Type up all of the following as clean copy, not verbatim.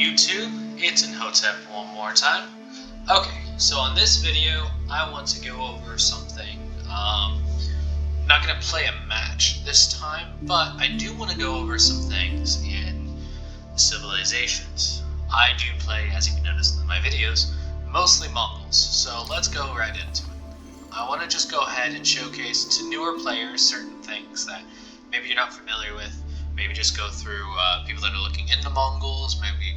YouTube, it's Imhotep one more time. Okay, so on this video, I want to go over something. I'm not going to play a match this time, but I do want to go over some things in civilizations. I do play, as you can notice in my videos, mostly Mongols, so let's go right into it. I want to just go ahead and showcase to newer players certain things that maybe you're not familiar with. Maybe just go through people that are looking into Mongols, maybe,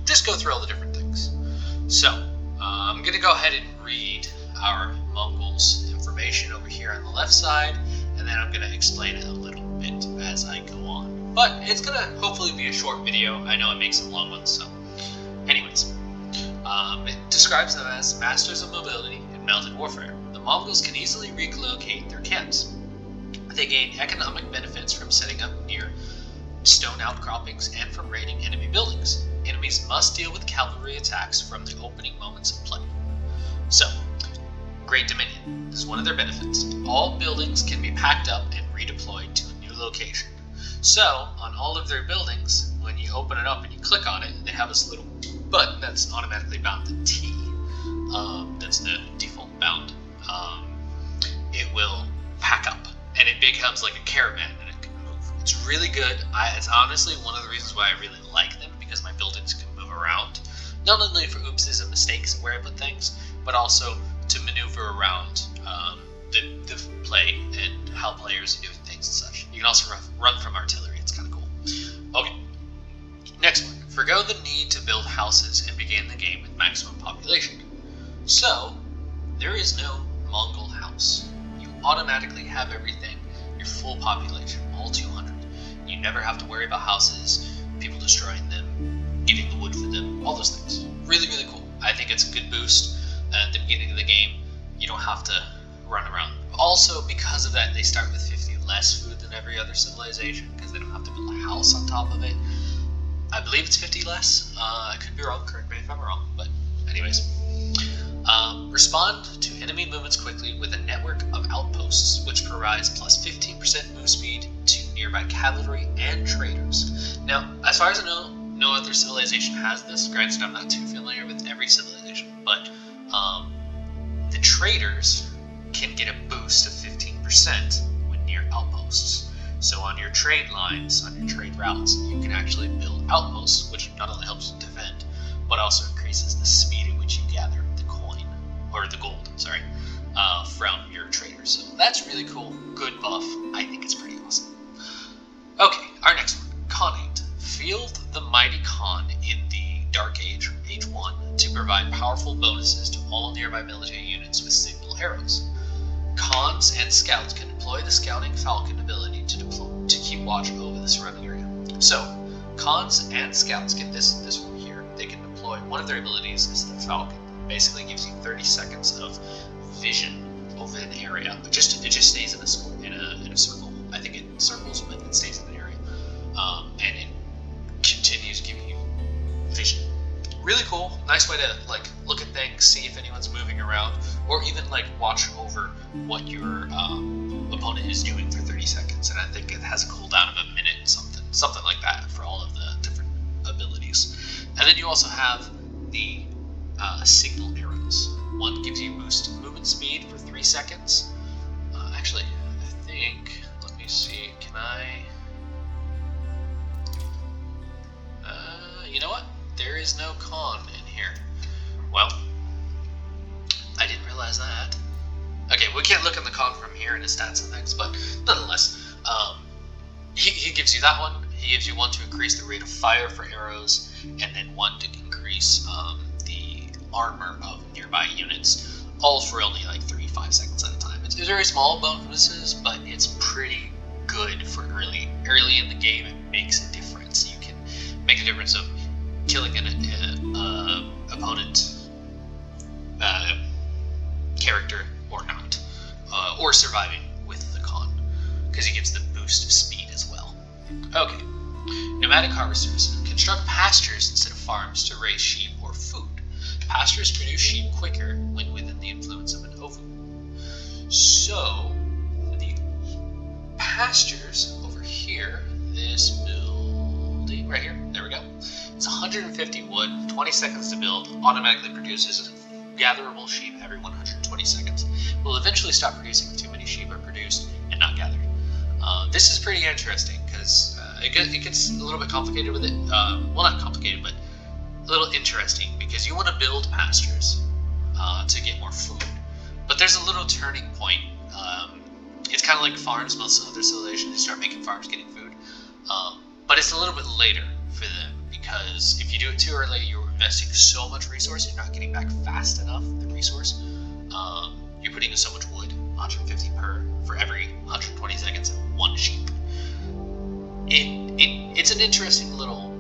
just go through all the different things. So, I'm going to go ahead and read our Mongols information over here on the left side, and then I'm going to explain it a little bit as I go on. But it's going to hopefully be a short video. I know I make some long ones, so anyways. It describes them as masters of mobility in mounted warfare. The Mongols can easily relocate their camps. They gain economic benefits from setting up near stone outcroppings and from raiding enemy buildings. Enemies must deal with cavalry attacks from the opening moments of play. So, Great Dominion is one of their benefits. All buildings can be packed up and redeployed to a new location. So, on all of their buildings, when you open it up and you click on it, they have this little button that's automatically bound to T. That's the default bound. It will pack up, and it becomes like a caravan, and it can move. It's really good. It's honestly one of the reasons why I really like them, because my buildings can move around. Not only for oopses and mistakes and where I put things, but also to maneuver around the play and how players are doing things and such. You can also run from artillery. It's kind of cool. Okay, next one. Forgo the need to build houses and begin the game with maximum population. So, there is no Mongol house. You automatically have everything, your full population, all 200. You never have to worry about houses, people destroying them, getting the wood for them, all those things. Really, really cool. I think it's a good boost at the beginning of the game. You don't have to run around. Also, because of that, they start with 50 less food than every other civilization, because they don't have to build a house on top of it. I believe it's 50 less. I could be wrong, correct me if I'm wrong, but anyways. Respond to enemy movements quickly with a network of outposts, which provides plus 15% move speed to nearby cavalry and traders. Now, as far as I know, no other civilization has this. Granted, I'm not too familiar with every civilization, but the traders can get a boost of 15% when near outposts. So on your trade lines, on your trade routes, you can actually build outposts, which not only helps you defend, but also increases the speed at which you gather the coin, or the gold, from your traders. So that's really cool. Good buff. I think it's pretty awesome. Okay, our next one. Khanate. Field the mighty Khan in the Dark Age, Age 1, to provide powerful bonuses to all nearby military units with signal arrows. Khans and scouts can deploy the scouting falcon ability to keep watch over the surrounding area. So, Khans and scouts get this one here. They can deploy, one of their abilities is the falcon. It basically gives you 30 seconds of vision over an area, but it just stays in a circle. I think it circles, but it stays in an area, and it continues giving you vision. Really cool. Nice way to look at things, see if anyone's moving around, or even watch over what your opponent is doing for 30 seconds. And I think it has a cooldown of a minute, something like that for all of the different abilities. And then you also have the signal arrows. One gives you boost movement speed for 3 seconds. Actually, I think, let me see, can I... you know what? There is no Khan in here. Well, I didn't realize that. Okay, we can't look at the Khan from here in his stats and things, but nonetheless, he gives you that one. He gives you one to increase the rate of fire for arrows, and then one to increase the armor of nearby units, all for only 3-5 seconds at a time. It's very small bonuses, but it's pretty good for early in the game. It makes a difference. You can make a difference of killing an opponent character or not, or surviving with the Khan, because he gives the boost of speed as well. Okay, nomadic harvesters construct pastures instead of farms to raise sheep or food. Pastures produce sheep quicker when within the influence of an ovu. So the pastures over here, this building right here, there we go. It's It's 150 wood, 20 seconds to build, automatically produces gatherable sheep every 120 seconds. Will eventually stop producing if too many sheep are produced and not gathered. This is pretty interesting because it gets a little bit complicated with it. Well, not complicated, but a little interesting because you want to build pastures to get more food. But there's a little turning point. It's kind of like farms, most other civilizations, you start making farms getting food. But it's a little bit later for them because if you do it too early, you're investing so much resource, you're not getting back fast enough the resource. You're putting in so much wood, 150 for every 120 seconds of one sheep. It's an interesting little.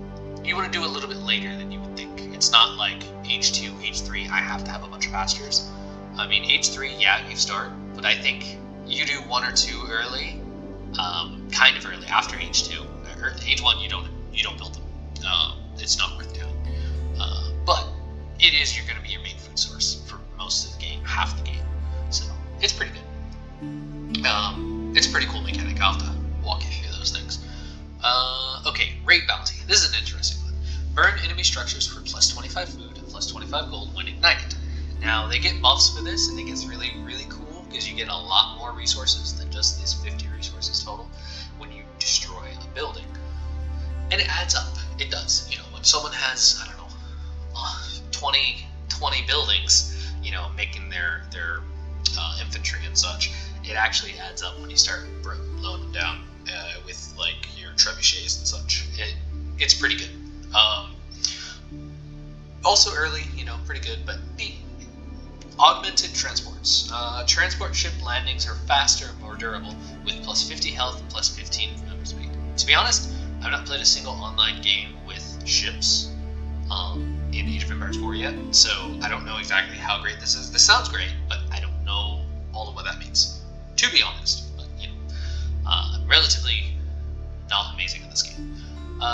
You want to do it a little bit later than you would think. It's not like age 2, age 3. I have to have a bunch of pastures. I mean, age 3, yeah, you start, but I think you do 1 or 2 early, kind of early after age 2. Or age 1, you don't build them. It's not worth doing. But it is going to be your main food source for most of the game, half the game. So it's pretty good. It's a pretty cool mechanic. I'll have to walk you through those things. Okay, raid bounty. This is an interesting one. Burn enemy structures for plus 25 food and plus 25 gold when ignited. Now, they get buffs for this, and it gets really, really cool because you get a lot more resources than just these 50 resources total when you destroy a building. And it adds up. It does. You know, when someone has, I don't know, 20 buildings, you know, making their infantry and such, it actually adds up when you start blowing them down with, like, your trebuchets and such. It's pretty good. Also early, you know, pretty good, but neat. Augmented transports. Transport ship landings are faster and more durable, with plus 50 health and plus 15 movement speed. To be honest, I've not played a single online game with ships in Age of Empires 4 yet, so I don't know exactly how great this is. This sounds great, but I don't know all of what that means, to be honest. But, you know, I'm relatively not amazing in this game.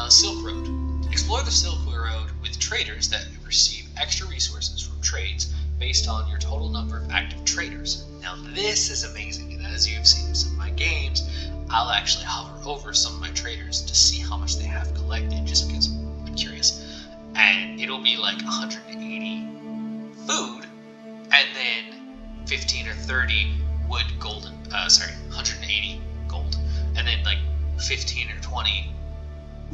Silk Road. Explore the Silk Road with traders that receive extra resources from trades based on your total number of active traders. Now this is amazing, and as you've seen in some of my games, I'll actually hover over some of my traders to see how much they have collected, just because I'm curious. And it'll be like 180 food, and then 15 or 30 wood golden, 180 gold, and then like 15 or 20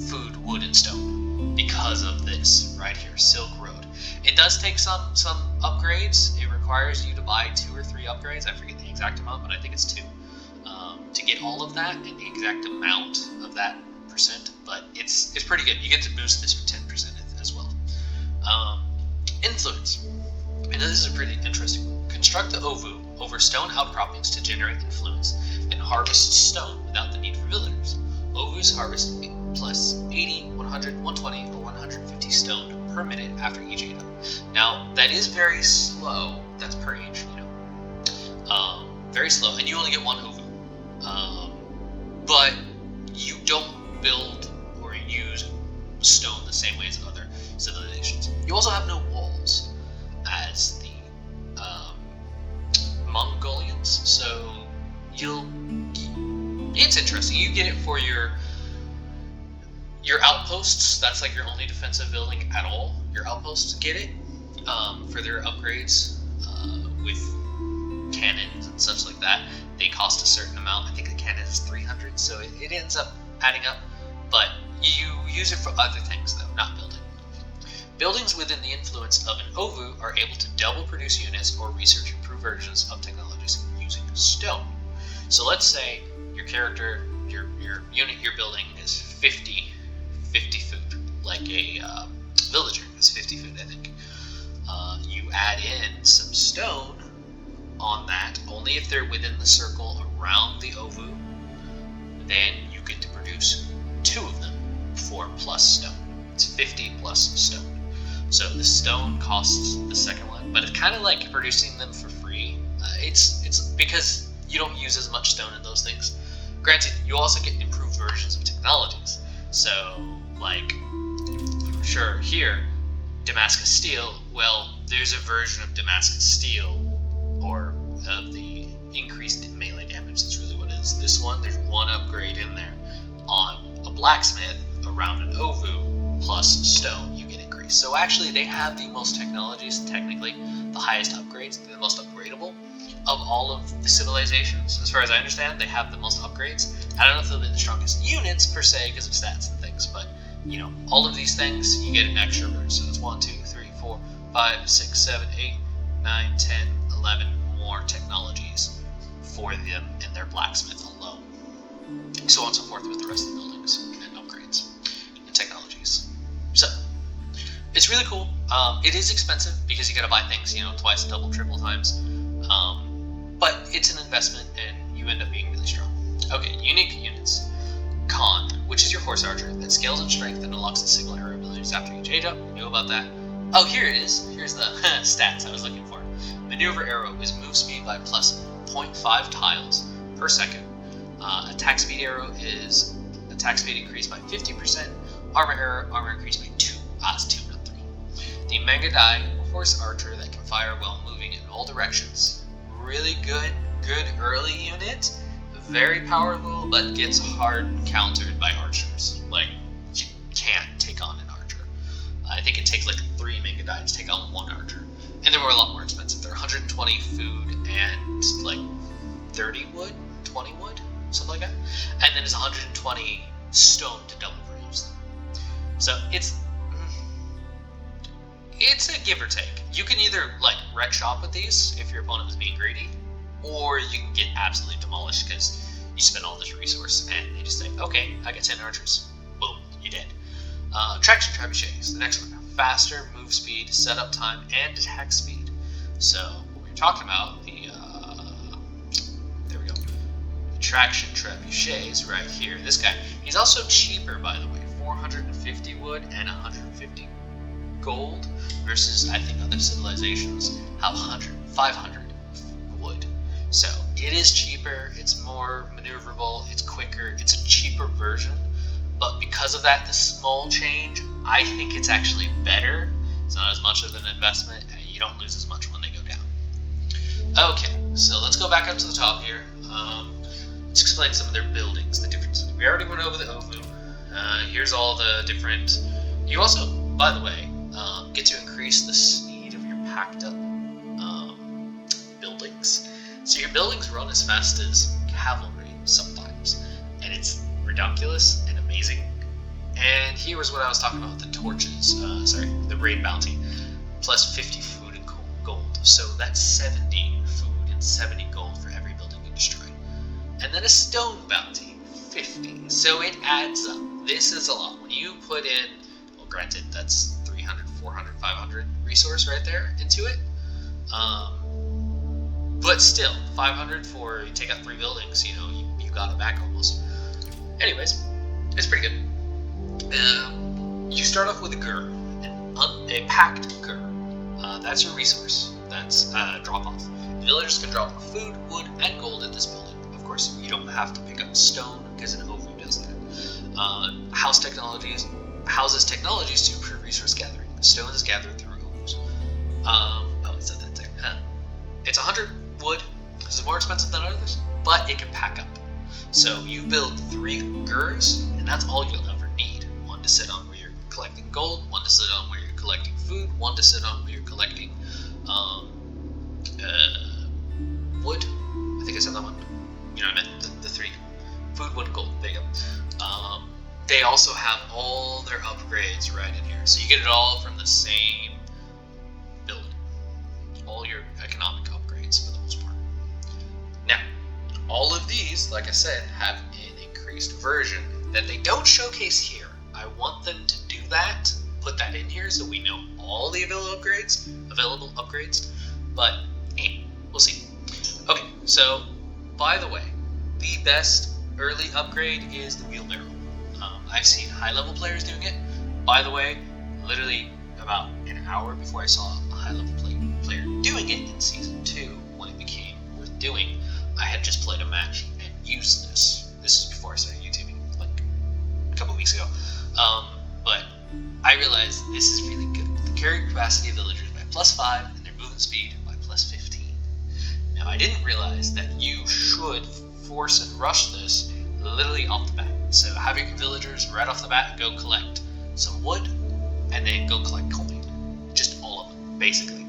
food, wood, and stone, because of this right here, Silk Road. It does take some upgrades. It requires you to buy 2 or 3 upgrades. I forget the exact amount, but I think it's 2 to get all of that and the exact amount of that percent. But it's pretty good. You get to boost this with 10% as well. Influence. And this is a pretty interesting one. Construct the Ovu over stone outcroppings to generate influence, and harvest stone without the need for villagers. Ovus harvest plus 80, 100, 120, or 150 stone per minute after each age. Now, that is very slow. That's per age, you know. Very slow, and you only get 1 Ovu. But you don't build or use stone the same way as other civilizations. You also have no walls as the Mongolians, so it's interesting. You get it for your outposts. That's like your only defensive building at all. Your outposts get it for their upgrades with cannons and such like that. They cost a certain amount. I think a cannon is 300, so it ends up adding up. But you use it for other things, though, not building. Buildings within the influence of an Ovu are able to double produce units or research improved versions of technologies using stone. So let's say your character, your unit you're building is 50 food, like a villager is 50 food, I think. You add in some stone on that, only if they're within the circle around the Ovu, then you get to produce 2 of them for plus stone. It's 50 plus stone. So the stone costs the second one, but it's kind of like producing them for free. It's because you don't use as much stone in those things. Granted, you also get improved versions of technologies. So, like, sure, here, Damascus Steel, well, there's a version of Damascus Steel, or of the increased melee damage, that's really what it is. This one, there's 1 upgrade in there on a blacksmith around an Ovu plus stone. increase. So actually, they have the most technologies, technically, the highest upgrades, the most upgradable of all of the civilizations. As far as I understand, they have the most upgrades. I don't know if they'll be the strongest units per se because of stats and things, but you know, all of these things you get an extra boost. So it's 1, 2, 3, 4, 5, 6, 7, 8, 9, 10, 11 more technologies for them in their blacksmith alone. So on and so forth with the rest of the buildings and upgrades and technologies. So it's really cool. It is expensive because you got to buy things, you know, twice, double, triple times. But it's an investment and you end up being really strong. Okay, unique units. Con, which is your horse archer that scales in strength and unlocks the single arrow abilities after each age up. You knew about that. Oh, here it is. Here's the stats I was looking for. Maneuver arrow is move speed by plus 0.5 tiles per second. Attack speed arrow is attack speed increased by 50%. Armor arrow, armor increased by 2. It's 2, not 3. The Mega Die horse archer that can fire while moving in all directions. Really good early unit. Very powerful, but gets hard countered by archers. Like, you can't take on an archer. I think it takes like 3 Mega Die to take on 1 archer. And they were a lot more expensive. They're 120 food and like 30 wood, 20 wood, something like that. And then it's 120 stone to double use them. So it's a give or take. You can either like wreck shop with these if your opponent was being greedy, or you can get absolutely demolished because you spend all this resource and they just say, okay, I got 10 archers. Boom, you're dead. Traction trebuchets, the next one. Faster move speed, setup time, and attack speed. So what we were talking about, there we go. The traction trebuchets right here. This guy, he's also cheaper, by the way. 450 wood and 150 gold versus I think other civilizations have 500 wood. So it is cheaper, it's more maneuverable, it's quicker, it's a cheaper version. But because of that, the small change, I think it's actually better. It's not as much of an investment, and you don't lose as much when they go down. Okay, so let's go back up to the top here. Let's explain some of their buildings, the differences. We already went over the Ovu. Here's all the different... You also, by the way, get to increase the speed of your packed up buildings. So your buildings run as fast as cavalry sometimes, and it's ridiculous and amazing. And here was what I was talking about, the torches, the raid bounty, plus 50 food and gold. So that's 70 food and 70 gold for every building you destroy. And then a stone bounty, 50. So it adds up. This is a lot. When you put in, well, granted, that's 300, 400, 500 resource right there into it. But still, 500 for you take out 3 buildings, you know, you got it back almost. Anyways, it's pretty good. You start off with a gur, a packed gur. That's your resource. That's drop-off. Villagers can drop off food, wood, and gold in this building. Of course, you don't have to pick up stone because an Ovu does that. Houses technologies to improve resource gathering. Stone is gathered through Ovus. It said that there. It's 100 wood. This is more expensive than others, but it can pack up. So you build 3 gurs, and that's all you'll ever need. 1 to sit on where you're collecting gold, 1 to sit on where you're collecting food, 1 to sit on where you're collecting wood. I think I said that one. You know what I meant? The 3. Food, wood, gold. There you go. They also have all their upgrades right in here. So you get it all from the same building. All your economic upgrades for the most part. Now, all of these, like I said, have an increased version that they don't showcase here. I want them to do that, put that in here so we know all the available upgrades, but we'll see. Okay, so by the way, the best early upgrade is the wheelbarrow. I've seen high-level players doing it. By the way, literally about an hour before I saw a high-level player doing it in Season 2, when it became worth doing, I had just played a match and used this. This is before I started YouTubing, like a couple weeks ago. But I realized this is really good. The carry capacity of villagers by +5 and their movement speed by +15. Now I didn't realize that you should force and rush this literally off the bat. So have your villagers right off the bat go collect some wood, and then go collect coin. Just all of them, basically.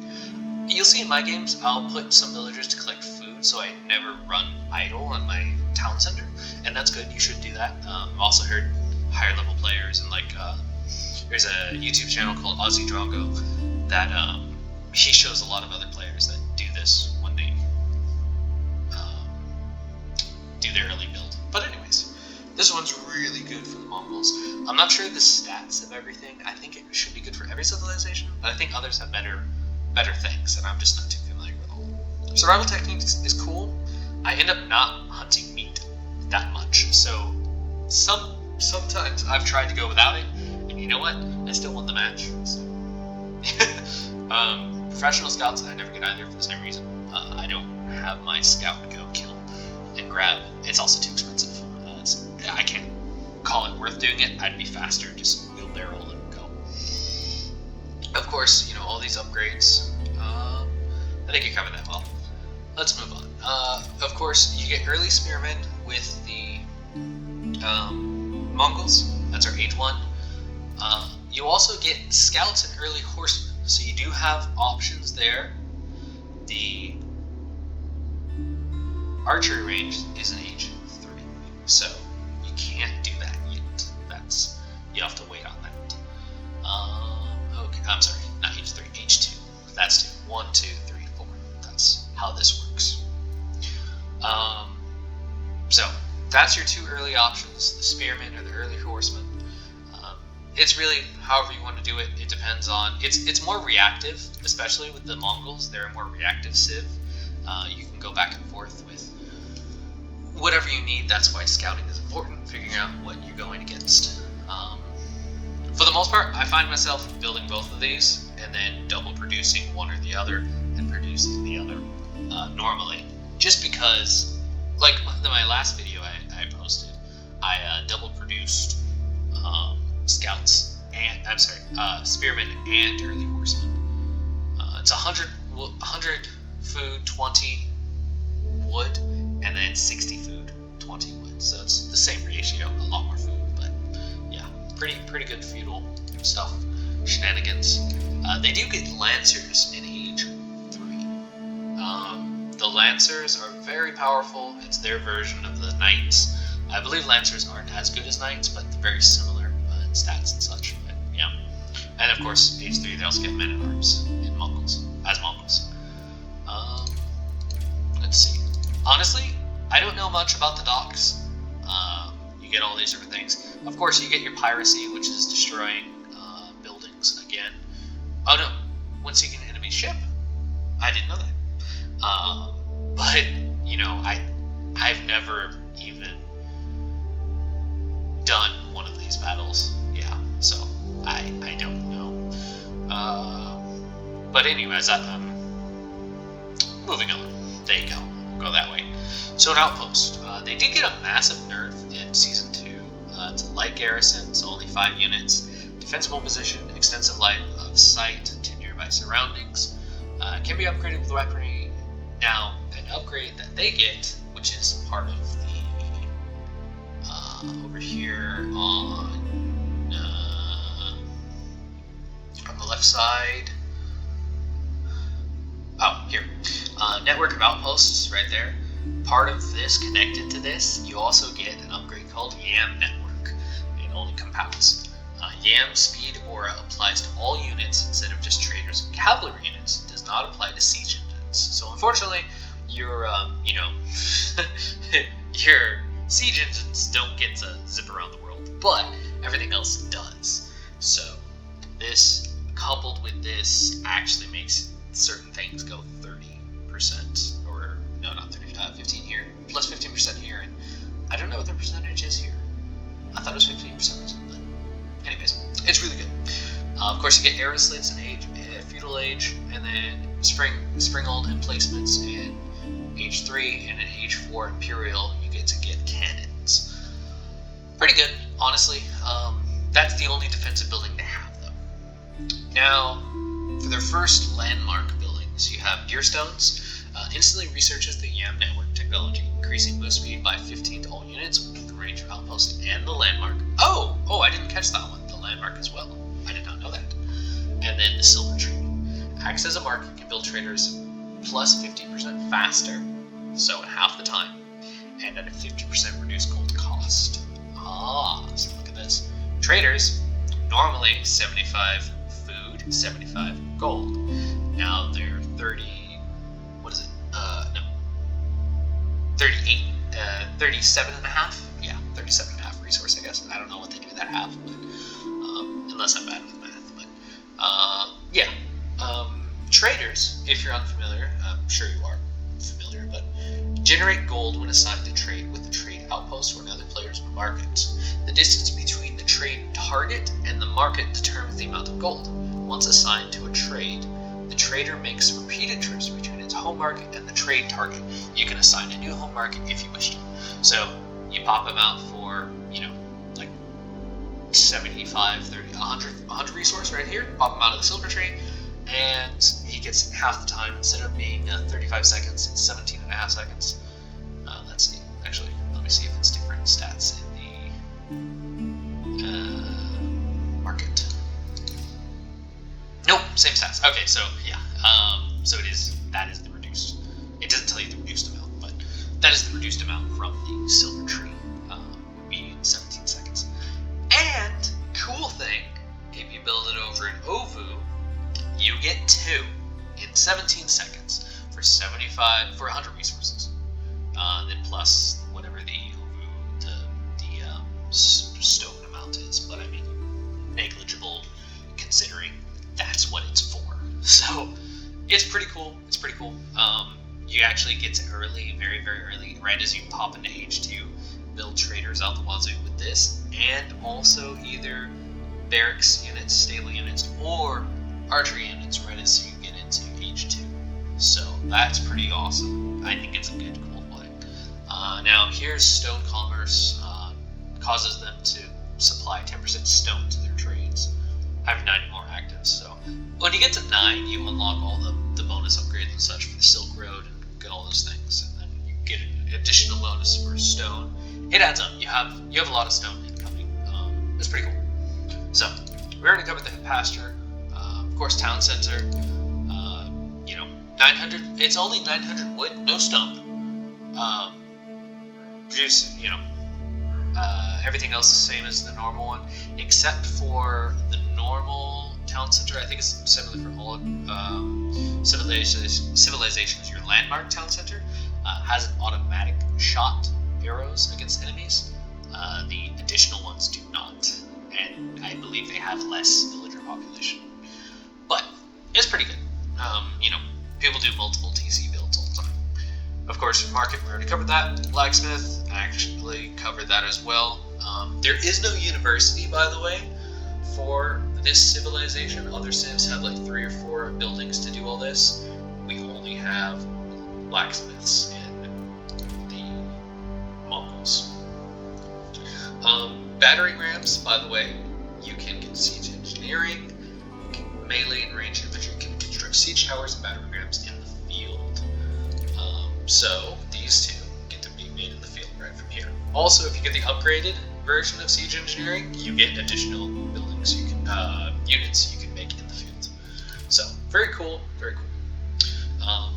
You'll see in my games, I'll put some villagers to collect food, so I never run idle on my town center, and that's good. You should do that. I've also heard higher level players, and there's a YouTube channel called Aussie Drongo that he shows a lot of other players that do this when they do their early build. But anyways, this one's really good for the Mongols. I'm not sure the stats of everything. I think it should be good for every civilization, but I think others have better things, and I'm just not too familiar with all. Survival techniques is cool. I end up not hunting meat that much, so sometimes I've tried to go without it, and you know what? I still won the match. So. Professional scouts, I never get either for the same reason. I don't have my scout go kill and grab. It's also too expensive. I can't call it worth doing it. I'd be faster, just wheelbarrow and go. Of course, all these upgrades. I think you covered that well. Let's move on. Of course, you get early spearmen with the Mongols. That's our age 1. You also get scouts and early horsemen, so you do have options there. The archery range is an age 3, so you can't do that yet. You have to wait on that. Okay, I'm sorry, not age 3, age 2. That's 2. 1, 2, 3, 4. That's how this works. So that's your 2 early options: the spearmen or the early horsemen. It's really however you want to do it. It depends on. It's more reactive, especially with the Mongols. They're a more reactive civ. You can go back and forth with whatever you need. That's why scouting is important, figuring out what you're going against. For the most part, I find myself building both of these and then double producing one or the other and producing the other normally. Just because, like my last video I posted, I double produced scouts and spearmen and early horsemen. It's 100 food, 20 wood, and then 60 food, 20 wood. So it's the same ratio, a lot more food, but yeah, pretty good feudal stuff, shenanigans. They do get lancers in age 3. The lancers are very powerful. It's their version of the knights. I believe lancers aren't as good as knights, but they're very similar in stats and such. But yeah, and of course, age 3 they also get men at arms in Mongols. Let's see. Honestly, I don't know much about the docks. You get all these different things. Of course, you get your piracy, which is destroying buildings again. Oh no, when sinking an enemy ship. I didn't know that. But I've never even done one of these battles. Yeah, so I don't know. But anyways, I'm moving on. There you go. Go that way. So an outpost. They did get a massive nerf in Season 2. It's a light garrison, so only 5 units. Defensible position, extensive line of sight to nearby surroundings. Can be upgraded with weaponry. Now, an upgrade that they get, which is part of the over here on the left side. Oh, here. Network of outposts right there. Part of this, connected to this, you also get an upgrade called Yam Network. It only compounds. Yam Speed Aura applies to all units instead of just traders and cavalry units. It does not apply to siege engines. So unfortunately, your your siege engines don't get to zip around the world, but everything else does. So this, coupled with this, actually makes certain things go 30%, or no, not 30, 15 here, plus 15% here, and I don't know what the percentage is here. I thought it was 15% or something, but anyways, it's really good. Of course, you get arrow slits in feudal age, and then spring-old emplacements in age 3, and in age 4 imperial, you get cannons. Pretty good, honestly. That's the only defensive building they have, though. Now, for their first landmark buildings, you have Gear Stones. Instantly researches the Yam Network technology, increasing boost speed by 15 to all units with the range of outpost and the landmark. Oh, I didn't catch that one. The landmark as well. I did not know that. a market can build traders plus 50% faster, so in half the time, and at a 50% reduced gold cost. So look at this. Traders, normally 75 food, 75 gold. Now they're 37 and a half? Yeah, 37 and a half resource, I guess. I don't know what they do with that half, but, unless I'm bad with math, but, yeah. Traders, if you're unfamiliar, I'm sure you are familiar, but generate gold when assigned to trade with the trade outpost or another player's market. The distance between the trade target and the market determines the amount of gold. Once assigned to a trade, the trader makes repeated trips between its home market and the trade target. You can assign a new home market if you wish to. So you pop them out for, like 75, 30, 100 resource right here. Pop them out of the silver tree, and he gets half the time. Instead of being 35 seconds, it's 17 and a half seconds. Let's see. Actually, let me see if it's different stats in the market. Nope, same stats. Okay, so yeah. So that is the reduced. It doesn't tell you the reduced amount, but that is the reduced amount from the silver tree. Would be 17 seconds. And cool thing, if you build it over in Ovu, you get 2 in 17 seconds for 100 resources. Then plus whatever the stone amount is, but I mean negligible considering that's what it's for. So it's pretty cool. It's pretty cool. You actually get to early, very, very early, right as you pop into H2, build traders out the wazoo with this, and also either barracks units, stable units, or archery units right as you get into H2. So that's pretty awesome. I think it's a good, cool play. Now here's stone commerce. Causes them to supply 10% stone to their trades. I have 90 more active, so when you get to 9, you unlock all the bonus upgrades and such for the Silk Road and get all those things, and then you get an additional bonus for stone. It adds up. You have a lot of stone incoming. It's pretty cool. So we already covered the pasture. Of course, town center. 900. It's only 900 wood, no stone. Produce, everything else the same as the normal one, except for the normal town center. I think it's similar for all civilizations. Your landmark town center has an automatic shot arrows against enemies. The additional ones do not, and I believe they have less villager population. But it's pretty good. People do multiple TC builds all the time. Of course, market, we already covered that. Blacksmith, I actually covered that as well. There is no university, by the way, for this civilization. Other civs have like 3 or 4 buildings to do all this. We only have blacksmiths in the Mongols. Battering rams, by the way, you can get siege engineering, melee and range infantry can construct siege towers and battering rams in the field. So these two get to be made in the field right from here. Also, if you get the upgraded version of siege engineering, you get additional buildings units you can make in the field. So very cool, very cool.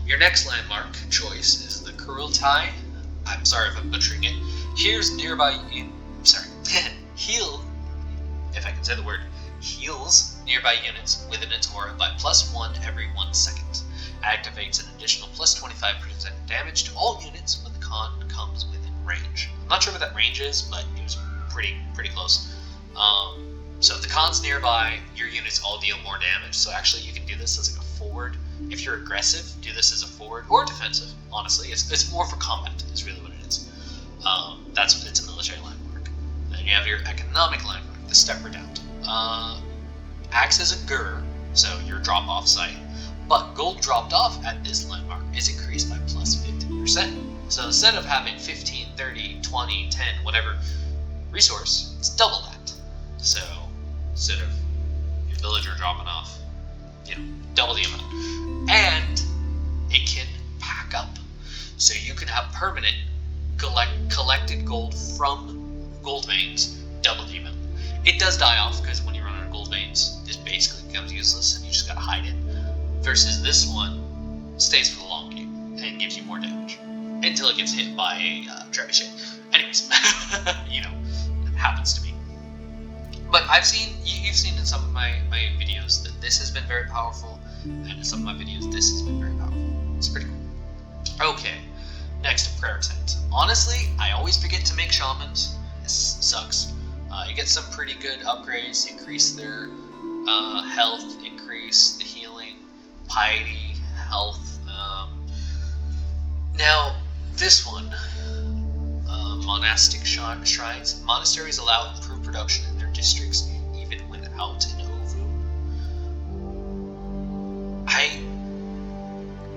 Your next landmark choice is the Kurultai. I'm sorry if I'm butchering it. Here's nearby. Heal, if I can say the word, heals nearby units within its aura by +1 every 1 second. Activates an additional +25% damage to all units when the con comes within range. I'm not sure what that range is, but it was pretty close. So if the con's nearby, your units all deal more damage. So actually, you can do this as like a forward. If you're aggressive, do this as a forward or defensive. Honestly, it's more for combat. Is really what it is. That's what it's a military landmark. Then you have your economic landmark, the Steppe Redoubt. Acts as a gur, so your drop-off site. But gold dropped off at this landmark is increased by +50%. So instead of having 15, 30, 20, 10, whatever resource, it's double that. So instead of your villager dropping off, double the amount. And it can pack up. So you can have permanent collected gold from gold veins, double the amount. It does die off because when you run out of gold veins, this basically becomes useless and you just gotta hide it. versus this one stays for the long game and gives you more damage until it gets hit by a trebuchet. Anyways, you know, it happens to me. But you've seen in some of my videos that this has been very powerful, and in some of my videos this has been very powerful. It's pretty cool. Okay, next, prayer tent. Honestly, I always forget to make shamans. This sucks. You get some pretty good upgrades, increase their health, increase the healing, piety, health. Now, this one, monastic shrines. Monasteries allow improved production in their districts even without an ovu.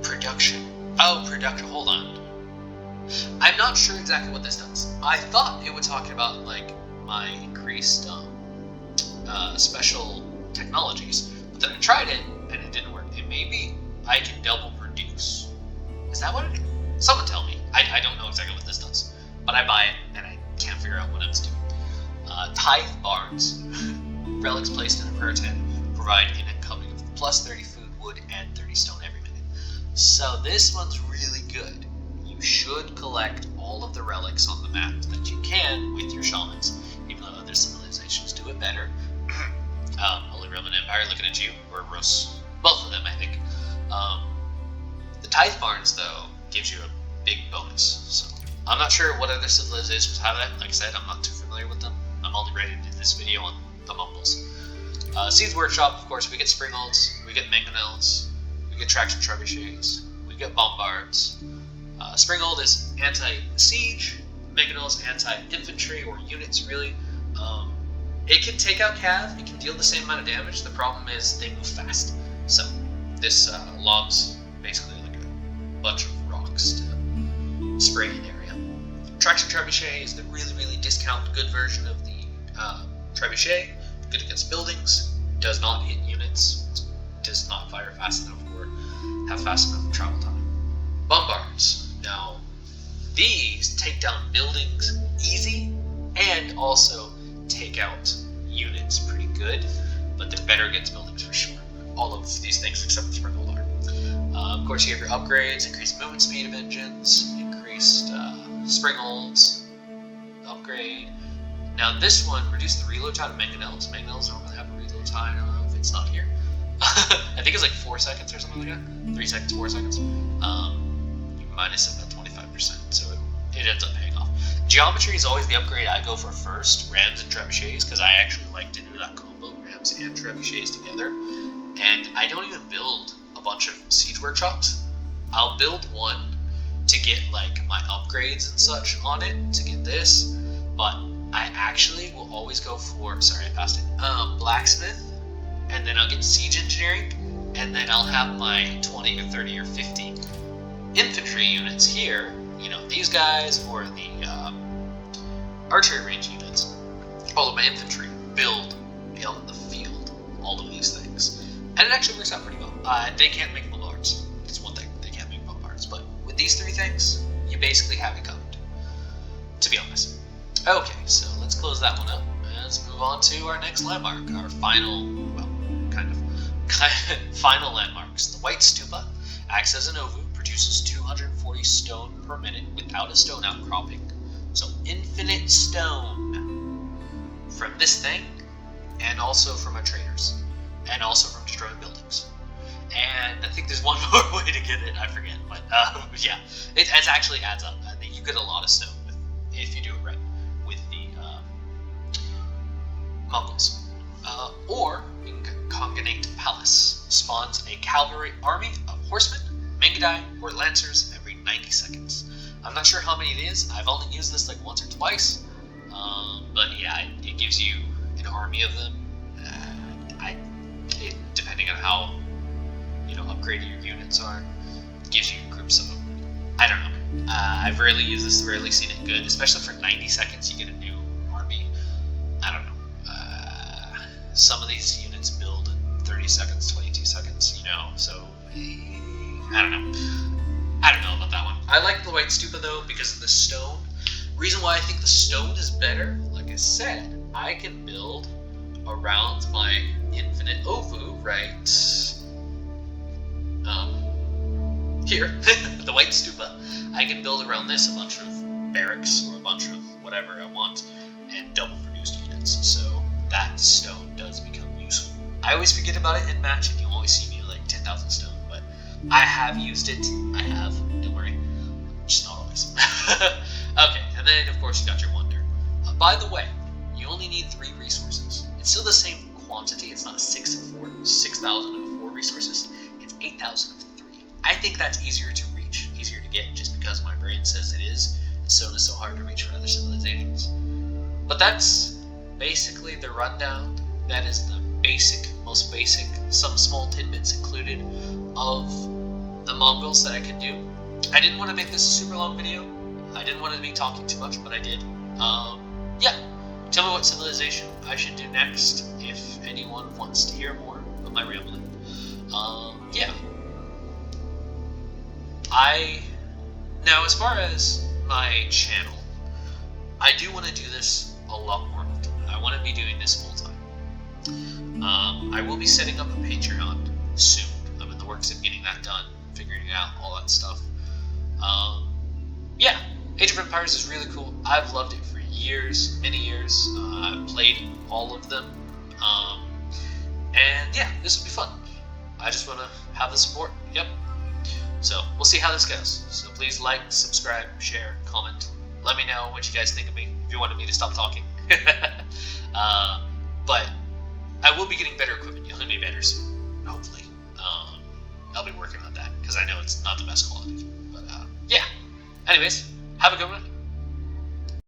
Production, hold on. I'm not sure exactly what this does. I thought it was talking about, like, my increased special technologies, but then I tried it and it didn't work. It may be I can double produce. Is that what it is? Someone tell me. I don't know exactly what this does, but I buy it and I can't figure out what it's doing. Tithe barns, relics placed in a prayer tent, provide an incoming of plus 30 food, wood, and 30 stone every minute. So this one's really good. You should collect all of the relics on the map that you can with your shamans, even though other civilizations do it better. Holy Roman Empire looking at you, or Rus, both of them I think. The tithe barns though gives you a big bonus, so I'm not sure what other civilizations have that. Like I said, I'm not too familiar with them. I'm only ready to do this video on the Mongols. Seeds Workshop, of course, we get Springolds, we get Mangonels, we get Traction Trebuchets, we get Bombards. Springold is anti-siege, Mangonel's anti-infantry, or units really. It can take out cav, it can deal the same amount of damage. The problem is they move fast. So this lobs basically like a bunch of rocks to spray an area. Traction Trebuchet is the really, really discounted good version of the Trebuchet. Good against buildings, does not hit units, does not fire fast enough or have fast enough travel time. Bombards. Now, these take down buildings easy and also take out units pretty good, but they're better against buildings for sure. All of these things except the Springold are. Of course, you have your upgrades, increased movement speed of engines, increased Springolds, upgrade. Now this one, reduce the reload time of Mangonels. Mangonels normally have a reload time of, it's not here. I think it's like 4 seconds or something like that. 3 seconds, 4 seconds. Minus about 25%, so it ends up paying off. Geometry is always the upgrade I go for first, Rams and Trebuchets, because I actually like to do that combo, Rams and Trebuchets together. And I don't even build a bunch of Siege Workshops. I'll build one to get like my upgrades and such on it, to get this, but I actually will always go for, sorry I passed it, Blacksmith, and then I'll get Siege Engineering, and then I'll have my 20 or 30 or 50 infantry units here, you know, these guys, or the archery range units. All of my infantry build out in the field, all of these things. And it actually works out pretty well. They can't make bombards. That's one thing, they can't make bombards. But with these three things, you basically have it covered, to be honest. Okay, so let's close that one up, and let's move on to our next landmark, our final, well, kind of final landmarks. The White Stupa acts as an ovu, produces 240 stone per minute without a stone outcropping. So infinite stone from this thing, and also from our traders, and also from destroying buildings. And I think there's one more way to get it, I forget, but yeah, it actually adds up. I think you get a lot of stone if you do it right with the Mongols. Or Conganate Palace spawns a cavalry army of horsemen, Mangudai, or Lancers every 90 seconds. I'm not sure how many it is. I've only used this like once or twice, but yeah, it gives you an army of them. Depending on how upgraded your units are, it gives you groups of them. I don't know. I've rarely used this. Rarely seen it good, especially for 90 seconds. You get a new army. I don't know. Some of these units build in 30 seconds, 22 seconds. So. I don't know about that one. I like the White Stupa though because of the stone. Reason why I think the stone is better, like I said, I can build around my infinite ovu, right? here, the white stupa, I can build around this a bunch of barracks or a bunch of whatever I want and double produced units. So that stone does become useful. I always forget about it in match, and you always see me like 10,000 stone, but I have used it. I have. Don't worry. Just not always. Okay, and then of course you got your wonder. By the way, you only need 3 resources. It's still the same quantity. It's not 6,000 of 4 resources. It's 8,000 of 3. I think that's easier to reach, easier to get, just because my brain says it is. And stone is so hard to reach for other civilizations. But that's basically the rundown. That is the most basic, some small tidbits included of the Mongols that I can do. I didn't want to make this a super long video. I didn't want to be talking too much, but I did. Yeah. Tell me what civilization I should do next if anyone wants to hear more of my rambling. Yeah. Now, as far as my channel, I do want to do this a lot more often. I want to be doing this full time. I will be setting up a Patreon soon. I'm in the works of getting that done, figuring out all that stuff. Yeah, Age of Empires is really cool. I've loved it for years, many years. I've played all of them. And yeah, this will be fun. I just want to have the support. Yep. So we'll see how this goes. So please like, subscribe, share, comment. Let me know what you guys think of me. If you wanted me to stop talking. But I will be getting better equipment. You'll hear me better soon, hopefully. I'll be working on that because I know it's not the best quality. But yeah. Anyways, have a good one.